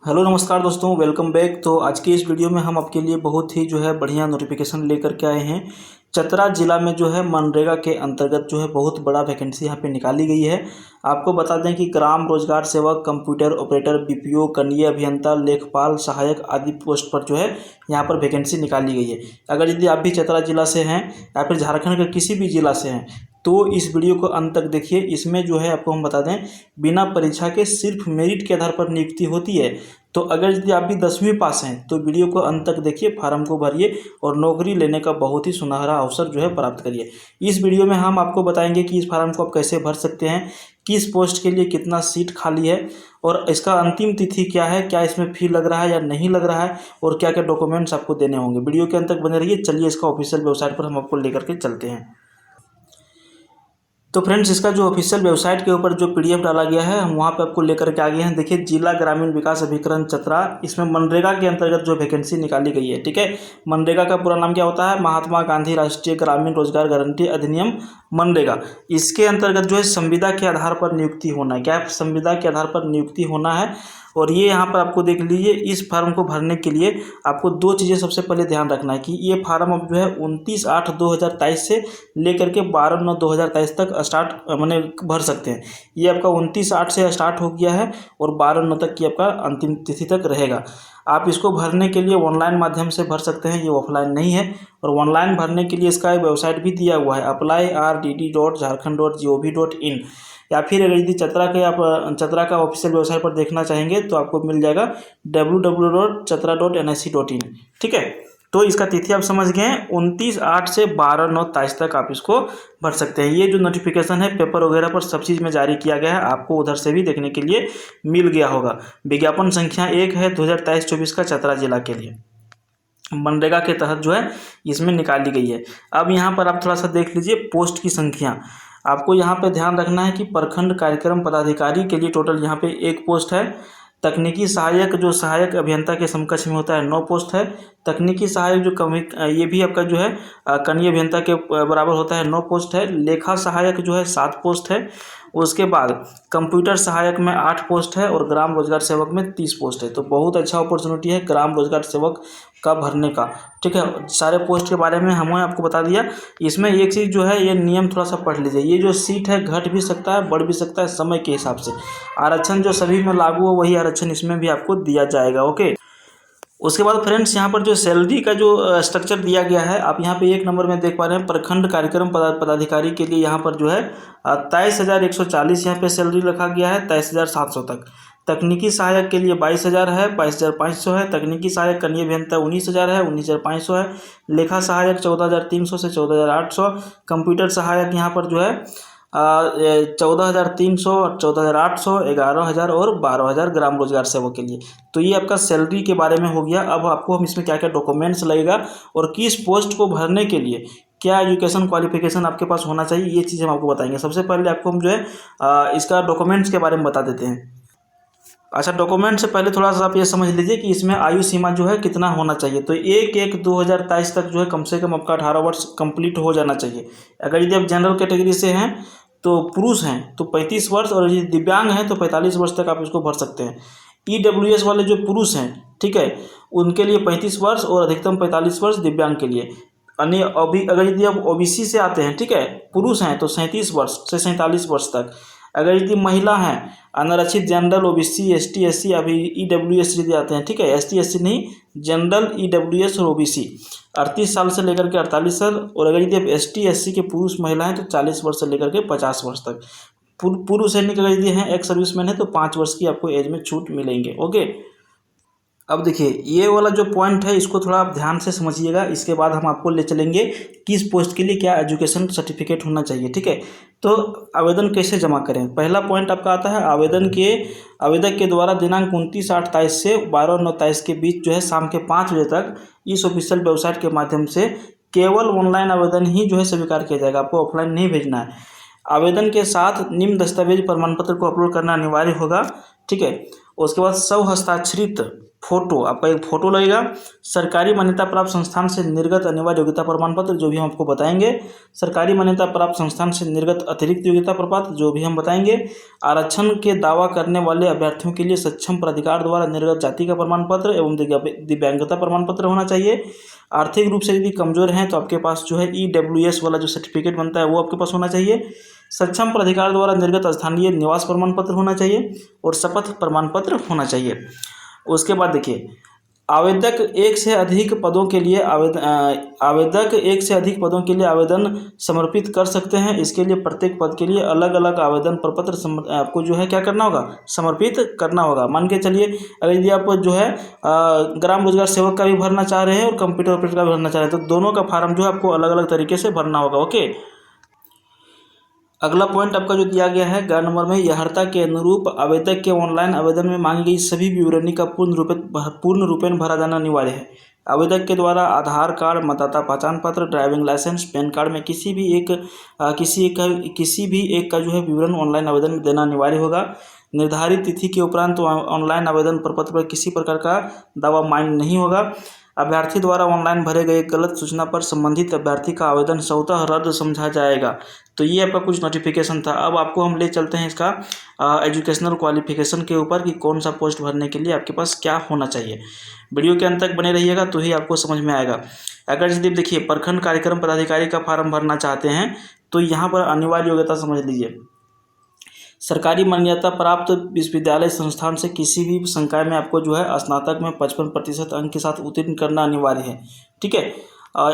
Hello नमस्कार दोस्तों, welcome back. तो आज की इस वीडियो में हम आपके लिए बहुत ही बढ़िया नोटिफिकेशन लेकर के आए हैं। चतरा जिला में मनरेगा के अंतर्गत बहुत बड़ा वैकेंसी यहाँ पे निकाली गई है। आपको बता दें कि ग्राम रोजगार सेवक, कंप्यूटर ऑपरेटर, बीपीओ, कनीय अभियंता, लेखपाल, सहायक आदि पोस्ट पर यहाँ पर वैकेंसी निकाली गई है। अगर यदि आप भी चतरा जिला से हैं या फिर झारखंड के किसी भी जिला से हैं तो इस वीडियो को अंत तक देखिए। इसमें आपको हम बता दें, बिना परीक्षा के सिर्फ मेरिट के आधार पर नियुक्ति होती है। तो अगर यदि आप भी 10वीं पास हैं तो वीडियो को अंत तक देखिए, फार्म को भरिए और नौकरी लेने का बहुत ही सुनहरा अवसर प्राप्त करिए। इस वीडियो में हम आपको बताएंगे कि इस फार्म को आप कैसे भर सकते हैं, किस पोस्ट के लिए कितना सीट खाली है और इसका अंतिम तिथि क्या है, क्या इसमें फी लग रहा है या नहीं लग रहा है और क्या क्या डॉक्यूमेंट्स आपको देने होंगे। वीडियो के अंत तक बने रहिए। चलिए इसका ऑफिशियल वेबसाइट पर हम आपको लेकर के चलते हैं। तो फ्रेंड्स, इसका जो ऑफिशियल वेबसाइट के ऊपर जो पीडीएफ डाला गया है, हम वहाँ पे आपको लेकर के आ गए हैं। देखिए, जिला ग्रामीण विकास अभिकरण चतरा, इसमें मनरेगा के अंतर्गत जो वैकेंसी निकाली गई है। ठीक है, मनरेगा का पूरा नाम क्या होता है? महात्मा गांधी राष्ट्रीय ग्रामीण रोजगार गारंटी अधिनियम मनरेगा। इसके अंतर्गत संविदा के आधार पर नियुक्ति होना है। क्या संविदा के आधार पर नियुक्ति होना है? और ये यहाँ पर आपको देख लीजिए, इस फार्म को भरने के लिए आपको दो चीज़ें सबसे पहले ध्यान रखना है कि ये फार्म अब 29/8/2023 से लेकर के 12/9/2023 तक स्टार्ट मैंने भर सकते हैं। ये आपका 29/8 से स्टार्ट हो गया है और 12/9 तक की आपका अंतिम तिथि तक रहेगा। आप इसको भरने के लिए ऑनलाइन माध्यम से भर सकते हैं, ये ऑफलाइन नहीं है। और ऑनलाइन भरने के लिए इसका एक वेबसाइट भी दिया हुआ है, apply.rdd.jharkhand.gov.in। या फिर अगर यदि चतरा का ऑफिशियल वेबसाइट पर देखना चाहेंगे तो आपको मिल जाएगा www.chatra.nic.in। ठीक है, तो इसका तिथि आप समझ गए हैं, 29/8 से 12/9/23 तक आप इसको भर सकते हैं। ये जो नोटिफिकेशन है पेपर वगैरह पर सब चीज़ में जारी किया गया है, आपको उधर से भी देखने के लिए मिल गया होगा। विज्ञापन संख्या 1 है 2023-24 का चतरा जिला के लिए, मनरेगा के तहत इसमें निकाली गई है। अब यहाँ पर आप थोड़ा सा देख लीजिए पोस्ट की संख्या। आपको यहाँ पे ध्यान रखना है कि प्रखंड कार्यक्रम पदाधिकारी के लिए टोटल यहाँ पे 1 पोस्ट है। तकनीकी सहायक जो सहायक अभियंता के समकक्ष में होता है 9 पोस्ट है। तकनीकी सहायक ये भी आपका कनीय अभियंता के बराबर होता है, 9 पोस्ट है। लेखा सहायक 7 पोस्ट है। उसके बाद कंप्यूटर सहायक में 8 पोस्ट है और ग्राम रोजगार सेवक में 30 पोस्ट है। तो बहुत अच्छा अपॉर्चुनिटी है ग्राम रोजगार सेवक का भरने का। ठीक है, सारे पोस्ट के बारे में हमने आपको बता दिया। इसमें एक चीज़ ये नियम थोड़ा सा पढ़ लीजिए। ये जो सीट है घट भी सकता है, बढ़ भी सकता है समय के हिसाब से। आरक्षण जो सभी में लागू हो वही आरक्षण इसमें भी आपको दिया जाएगा। ओके, उसके बाद फ्रेंड्स यहाँ पर सैलरी का स्ट्रक्चर दिया गया है, आप यहाँ पे 1 नंबर में देख पा रहे हैं। प्रखंड कार्यक्रम पदाधिकारी के लिए यहाँ पर 23,140 यहाँ पे सैलरी रखा गया है, 23,700 तक। तकनीकी सहायक के लिए 22,000 है, 22,500 है। तकनीकी सहायक कनीय अभियंता 19,000 है, 19,500 है। लेखा सहायक 14,300 से 14,800। कंप्यूटर सहायक यहाँ पर 14,300, 14,800, 11,000 और 12,000 ग्राम रोजगार सेवक के लिए। तो ये आपका सैलरी के बारे में हो गया। अब आपको हम इसमें क्या क्या डॉक्यूमेंट्स लगेगा और किस पोस्ट को भरने के लिए क्या एजुकेशन क्वालिफिकेशन आपके पास होना चाहिए, ये चीज़ हम आपको बताएंगे। सबसे पहले आपको हम इसका डॉक्यूमेंट्स के बारे में बता देते हैं। अच्छा, डॉक्यूमेंट से पहले थोड़ा सा आप ये समझ लीजिए कि इसमें आयु सीमा कितना होना चाहिए। तो 1/1/2023 तक कम से कम आपका 18 वर्ष कंप्लीट हो जाना चाहिए। अगर यदि आप जनरल कैटेगरी से हैं तो पुरुष हैं तो 35 वर्ष, और यदि दिव्यांग हैं तो 45 वर्ष तक आप इसको भर सकते हैं। ईडब्ल्यूएस वाले जो पुरुष हैं, ठीक है, उनके लिए 35 वर्ष और अधिकतम 45 वर्ष दिव्यांग के लिए। अगर यदि आप ओबीसी से आते हैं, ठीक है, पुरुष हैं तो 37 वर्ष से 47 वर्ष तक। अगर यदि महिला हैं, अनारक्षित, जनरल, ओबीसी, एसटी, एससी, अभी ईडब्ल्यूएस यदि आते हैं, ठीक है, एसटी एससी नहीं, जनरल, ईडब्ल्यूएस और ओबीसी 38 साल से लेकर के 48 साल। और अगर यदि आप एसटी एससी के पुरुष महिला हैं तो 40 वर्ष से लेकर के 50 वर्ष तक। पूर्व सैनिक अगर यदि हैं, एक्स सर्विसमैन है तो 5 वर्ष की आपको एज में छूट मिलेंगे। ओके, अब देखिए ये वाला जो पॉइंट है इसको थोड़ा आप ध्यान से समझिएगा। इसके बाद हम आपको ले चलेंगे किस पोस्ट के लिए क्या एजुकेशन सर्टिफिकेट होना चाहिए। ठीक है, तो आवेदन कैसे जमा करें। पहला पॉइंट आपका आता है आवेदक के द्वारा दिनांक 29/8/23 से 12/9/23 के बीच शाम के 5 बजे तक इस ऑफिशियल वेबसाइट के माध्यम से केवल ऑनलाइन आवेदन ही स्वीकार किया जाएगा, आपको ऑफलाइन नहीं भेजना है। आवेदन के साथ निम्न दस्तावेज प्रमाण पत्र को अपलोड करना अनिवार्य होगा। ठीक है, उसके बाद स्वहस्ताक्षरित फोटो, आपका एक फ़ोटो लगेगा। सरकारी मान्यता प्राप्त संस्थान से निर्गत अनिवार्य योग्यता प्रमाण पत्र, जो भी हम आपको बताएंगे। सरकारी मान्यता प्राप्त संस्थान से निर्गत अतिरिक्त योग्यता प्रपत्र, जो भी हम बताएंगे। आरक्षण के दावा करने वाले अभ्यर्थियों के लिए सक्षम प्राधिकार द्वारा निर्गत जाति का प्रमाण पत्र एवं दिव्यांगता प्रमाण पत्र होना चाहिए। आर्थिक रूप से यदि कमजोर हैं तो आपके पास जो है EWS वाला जो सर्टिफिकेट बनता है वो आपके पास होना चाहिए। सक्षम प्राधिकार द्वारा निर्गत स्थानीय निवास प्रमाण पत्र होना चाहिए और शपथ प्रमाण पत्र होना चाहिए। उसके बाद देखिए, आवेदक एक से अधिक पदों के लिए आवेदन समर्पित कर सकते हैं। इसके लिए प्रत्येक पद के लिए अलग अलग आवेदन प्रपत्र आपको जो है क्या करना होगा, समर्पित करना होगा। मान के चलिए, अगर यदि आप जो है ग्राम रोजगार सेवक का भी भरना चाह रहे हैं और कंप्यूटर ऑपरेटर का भी भरना चाह रहे हैं, तो दोनों का फार्म जो है आपको अलग अलग तरीके से भरना होगा। ओके, अगला पॉइंट आपका जो दिया गया है ग नंबर में, अर्हता के अनुरूप आवेदक के ऑनलाइन आवेदन में मांगी गई सभी विवरणी का पूर्ण रूपेण भरा जाना अनिवार्य है। आवेदक के द्वारा आधार कार्ड, मतदाता पहचान पत्र, ड्राइविंग लाइसेंस, पैन कार्ड में किसी भी एक का जो है विवरण ऑनलाइन आवेदन में देना अनिवार्य होगा। निर्धारित तिथि के उपरांत ऑनलाइन आवेदन प्रपत्र पर किसी प्रकार का दावा मान्य नहीं होगा। अभ्यर्थी द्वारा ऑनलाइन भरे गए गलत सूचना पर संबंधित अभ्यर्थी का आवेदन स्वतः रद्द समझा जाएगा। तो ये आपका कुछ नोटिफिकेशन था। अब आपको हम ले चलते हैं इसका एजुकेशनल क्वालिफिकेशन के ऊपर कि कौन सा पोस्ट भरने के लिए आपके पास क्या होना चाहिए। वीडियो के अंत तक बने रहिएगा तो ही आपको समझ में आएगा। अगर यदि देखिए प्रखंड कार्यक्रम पदाधिकारी का फार्म भरना चाहते हैं तो यहाँ पर अनिवार्य योग्यता समझ लीजिए। सरकारी मान्यता प्राप्त विश्वविद्यालय संस्थान से किसी भी संकाय में आपको जो है स्नातक में 55% अंक के साथ उत्तीर्ण करना अनिवार्य है। ठीक है,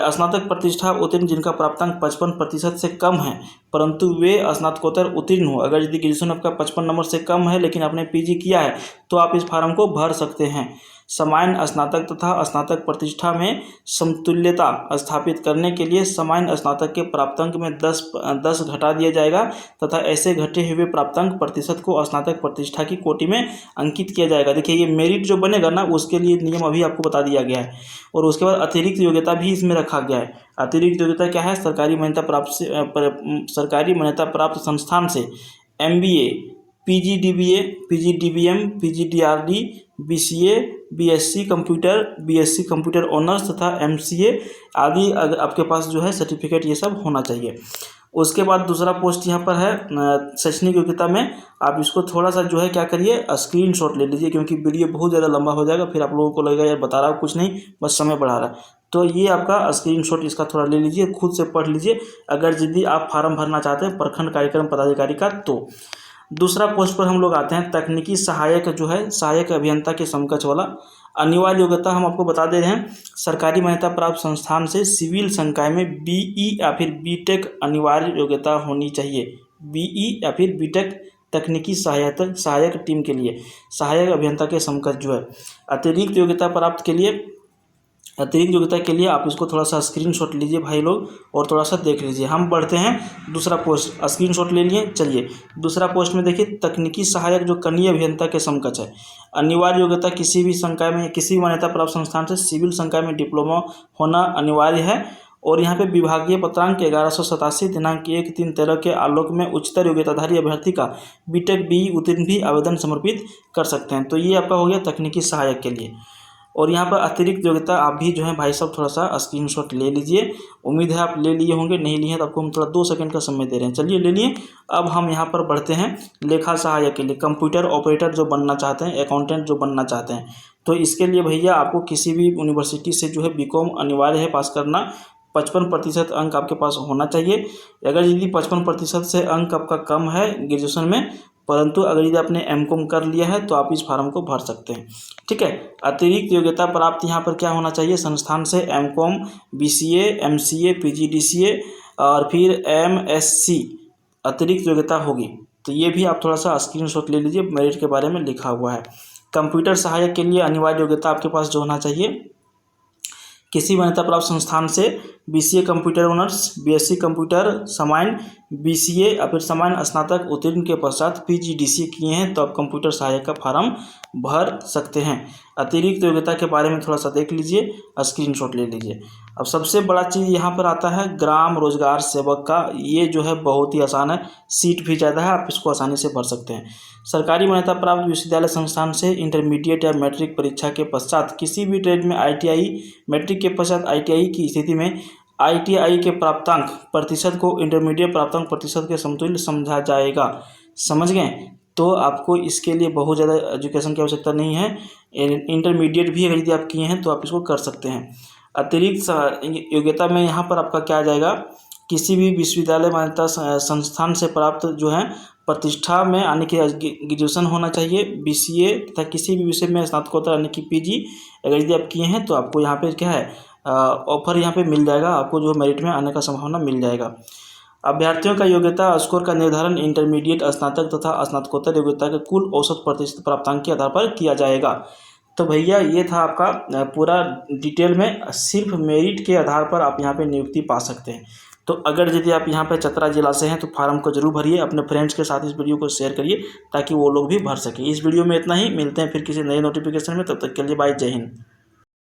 स्नातक प्रतिष्ठा उत्तीर्ण जिनका प्राप्तांक 55% से कम है परंतु वे स्नातकोत्तर उत्तीर्ण हो। अगर यदि ग्रेजुएशन आपका 55 नंबर से कम है लेकिन आपने PG किया है तो आप इस फार्म को भर सकते हैं। समान स्नातक तथा स्नातक प्रतिष्ठा में समतुल्यता स्थापित करने के लिए समान स्नातक के प्राप्तांक में 10 घटा दिया जाएगा तथा ऐसे घटे हुए प्राप्तांक प्रतिशत को स्नातक प्रतिष्ठा की कोटि में अंकित किया जाएगा। देखिए, ये मेरिट जो बनेगा ना उसके लिए नियम अभी आपको बता दिया गया है। और उसके बाद अतिरिक्त योग्यता भी इसमें रखा गया है। अतिरिक्त योग्यता क्या है, सरकारी मान्यता प्राप्त संस्थान से MBA, PGDBA, PGDBM, PGDRD, BCA, BSc computer honours तथा MCA आदि आपके पास जो है सर्टिफिकेट ये सब होना चाहिए। उसके बाद दूसरा पोस्ट यहाँ पर है शैक्षणिक योग्यता में। आप इसको थोड़ा सा जो है क्या करिए, स्क्रीनशॉट ले लीजिए क्योंकि वीडियो बहुत ज़्यादा लंबा हो जाएगा, फिर आप लोगों को लगेगा यार बता रहा हूँ कुछ नहीं, बस समय बढ़ा रहा है। तो ये आपका स्क्रीनशॉट इसका थोड़ा ले लीजिए, खुद से पढ़ लीजिए अगर यदि आप फार्म भरना चाहते हैं प्रखंड कार्यक्रम पदाधिकारी का। तो दूसरा पोस्ट पर हम लोग आते हैं तकनीकी सहायक, जो है सहायक अभियंता के समकक्ष वाला। अनिवार्य योग्यता हम आपको बता दे रहे हैं, सरकारी मान्यता प्राप्त संस्थान से सिविल संकाय में BE या फिर BTech अनिवार्य योग्यता होनी चाहिए। BE या फिर BTech तकनीकी सहायक टीम के लिए सहायक अभियंता के समकक्ष जो है। अतिरिक्त योग्यता के लिए आप इसको थोड़ा सा स्क्रीनशॉट लीजिए भाई लोग और थोड़ा सा देख लीजिए। हम बढ़ते हैं दूसरा पोस्ट, स्क्रीनशॉट ले लिए। चलिए दूसरा पोस्ट में देखिए, तकनीकी सहायक जो कनीय अभियंता के समकक्ष है। अनिवार्य योग्यता किसी भी संकाय में, किसी भी मान्यता प्राप्त संस्थान से सिविल संकाय में डिप्लोमा होना अनिवार्य है। और यहाँ पे विभागीय पत्रांक 1187 दिनांक 1/3/13 के आलोक में उच्चतर योग्यताधारी अभ्यर्थी का BTech BE उत्तीर्ण भी आवेदन समर्पित कर सकते हैं। तो ये आपका हो गया तकनीकी सहायक के लिए। और यहाँ पर अतिरिक्त योग्यता आप भी जो है भाई साहब थोड़ा सा स्क्रीनशॉट ले लीजिए। उम्मीद है आप ले लिए होंगे, नहीं लिए हैं तो आपको हम थोड़ा 2 सेकंड का समय दे रहे हैं। चलिए ले लिए। अब हम यहाँ पर बढ़ते हैं लेखा सहायक के लिए। कंप्यूटर ऑपरेटर जो बनना चाहते हैं, अकाउंटेंट जो बनना चाहते हैं, तो इसके लिए भैया आपको किसी भी यूनिवर्सिटी से जो है BCom अनिवार्य है पास करना। 55% अंक आपके पास होना चाहिए। अगर यदि 55% से अंक आपका कम है ग्रेजुएशन में, परंतु अगर यदि आपने MCom कर लिया है तो आप इस फार्म को भर सकते हैं। ठीक है, अतिरिक्त योग्यता प्राप्त यहाँ पर क्या होना चाहिए, संस्थान से MCom, BCA, MCA, PGDCA और फिर MSc अतिरिक्त योग्यता होगी। तो ये भी आप थोड़ा सा स्क्रीनशॉट ले लीजिए, मेरिट के बारे में लिखा हुआ है। कंप्यूटर सहायक के लिए अनिवार्य योग्यता आपके पास जो होना चाहिए, किसी मान्यता प्राप्त संस्थान से BCA computer honours, BSc computer सामान्य, BCA या फिर सामान्य स्नातक उत्तीर्ण के पश्चात PGDCA किए हैं तो आप कंप्यूटर सहायक का फार्म भर सकते हैं। अतिरिक्त योग्यता के बारे में थोड़ा सा देख लीजिए, स्क्रीनशॉट ले लीजिए। अब सबसे बड़ा चीज़ यहाँ पर आता है ग्राम रोजगार सेवक का। ये जो है बहुत ही आसान है, सीट भी ज़्यादा है, आप इसको आसानी से भर सकते हैं। सरकारी मान्यता प्राप्त विश्वविद्यालय संस्थान से इंटरमीडिएट या मैट्रिक परीक्षा के पश्चात किसी भी ट्रेड में ITI, मैट्रिक के पश्चात ITI की स्थिति में ITI के प्राप्तांक प्रतिशत को इंटरमीडिएट प्राप्तांक प्रतिशत के समतुल्य समझा जाएगा। समझ गए? तो आपको इसके लिए बहुत ज़्यादा एजुकेशन की आवश्यकता नहीं है। इंटरमीडिएट भी अगर यदि आप किए हैं तो आप इसको कर सकते हैं। अतिरिक्त योग्यता में यहाँ पर आपका क्या आ जाएगा, किसी भी विश्वविद्यालय मान्यता संस्थान से प्राप्त जो है प्रतिष्ठा में आने की ग्रेजुएशन होना चाहिए, BCA तथा किसी भी विषय में स्नातकोत्तर यानी कि PG अगर यदि आप किए हैं तो आपको यहाँ पे क्या है ऑफर यहाँ पे मिल जाएगा, आपको जो मेरिट में आने का संभावना मिल जाएगा। अभ्यर्थियों का योग्यता स्कोर का निर्धारण इंटरमीडिएट, स्नातक तथा स्नातकोत्तर योग्यता के कुल औसत प्रतिशत प्राप्तांक के आधार पर किया जाएगा। तो भैया ये था आपका पूरा डिटेल में, सिर्फ मेरिट के आधार पर आप यहाँ पे नियुक्ति पा सकते हैं। तो अगर यदि आप यहाँ पे चतरा जिला से हैं तो फार्म को जरूर भरिए, अपने फ्रेंड्स के साथ इस वीडियो को शेयर करिए ताकि वो लोग भी भर सकें। इस वीडियो में इतना ही, मिलते हैं फिर किसी नए नोटिफिकेशन में, तब तक के लिए बाय, जय हिंद।